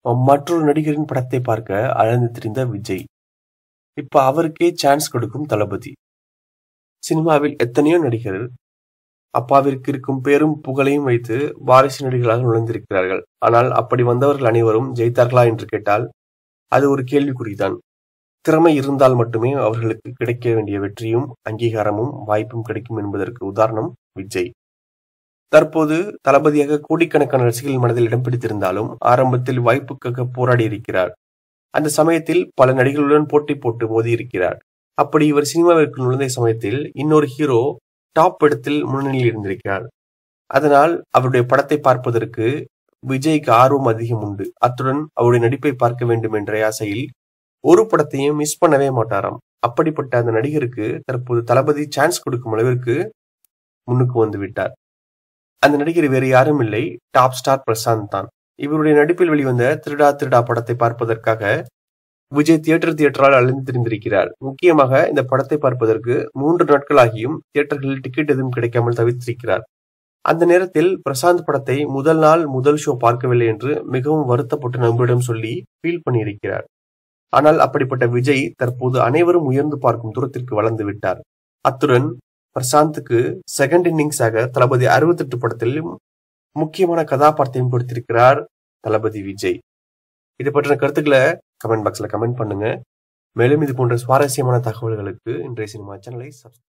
மற்றொரு நடிகரின் படத்தை பார்க்க அலைந்து திரிந்த விஜய். இப்ப அவருக்கே சான்ஸ் கொடுக்கும் தளபதி. சினிமாவில் எத்தனையோ நடிகர் அப்பாவிற்கு இருக்கும் பேரும் புகழையும் வைத்து வாரிசு நடிகர்களாக நுழைந்திருக்கிறார்கள். ஆனால் அப்படி வந்தவர்கள் அனைவரும் ஜெயித்தார்களா என்று கேட்டால் அது ஒரு கேள்விக்குறிதான். திறமை இருந்தால் மட்டுமே அவர்களுக்கு கிடைக்க வேண்டிய வெற்றியும் அங்கீகாரமும் வாய்ப்பும் கிடைக்கும் என்பதற்கு உதாரணம் விஜய். தற்போது தளபதியாக கோடிக்கணக்கான ரசிகர்கள் மனதில் இடம் பிடித்திருந்தாலும் ஆரம்பத்தில் வாய்ப்புக்காக போராடி இருக்கிறார். அந்த சமயத்தில் பல நடிகர்களுடன் போட்டி போட்டு மோதி இருக்கிறார். அப்படி இவர் சினிமாவிற்கு நுழைந்த சமயத்தில் இன்னொரு ஹீரோ டாப் இடத்தில் முன்னணியில் இருந்திருக்கிறார். அதனால் அவருடைய படத்தை பார்ப்பதற்கு விஜய்க்கு ஆர்வம் அதிகம் உண்டு. அத்துடன் அவருடைய நடிப்பை பார்க்க வேண்டும் என்ற ஆசையில் ஒரு படத்தையும் மிஸ் பண்ணவே மாட்டாராம். அப்படிப்பட்ட அந்த நடிகருக்கு தற்போது தளபதி சான்ஸ் கொடுக்கும் அளவிற்கு முன்னுக்கு வந்து விட்டார். அந்த நடிகர் வேறு யாரும் இல்லை, டாப் ஸ்டார் பிரசாந்த் தான். இவருடைய நடிப்பில் வெளிவந்த திருடா திருடா படத்தை பார்ப்பதற்காக விஜய் தியேட்டரால் அலைந்து திரிந்திருக்கிறார். முக்கியமாக இந்த படத்தை பார்ப்பதற்கு 3 நாட்கள் ஆகியும் தியேட்டர்களில் டிக்கெட் எதுவும் கிடைக்காமல் தவித்திருக்கிறார். அந்த நேரத்தில் பிரசாந்த் படத்தை முதல் நாள் முதல் ஷோ பார்க்கவில்லை என்று மிகவும் வருத்தப்பட்டு நண்பரிடம் சொல்லி ஃபீல் பண்ணியிருக்கிறார். ஆனால் அப்படிப்பட்ட விஜய் தற்போது அனைவரும் உயர்ந்து பார்க்கும் தூரத்திற்கு வளர்ந்து விட்டார். அத்துடன் பிரசாந்துக்கு செகண்ட் இன்னிங்ஸாக தளபதி 68 படத்திலும் முக்கியமான கதாபாத்திரம் கொடுத்திருக்கிறார் தளபதி விஜய். இதை பற்றின கருத்துக்களை கமெண்ட் பாக்ஸ்ல கமெண்ட் பண்ணுங்க. மேலும் இது போன்ற சுவாரஸ்யமான தகவல்களுக்கு இன்றைய சினிமா சேனலை சப்ஸ்கிரைப்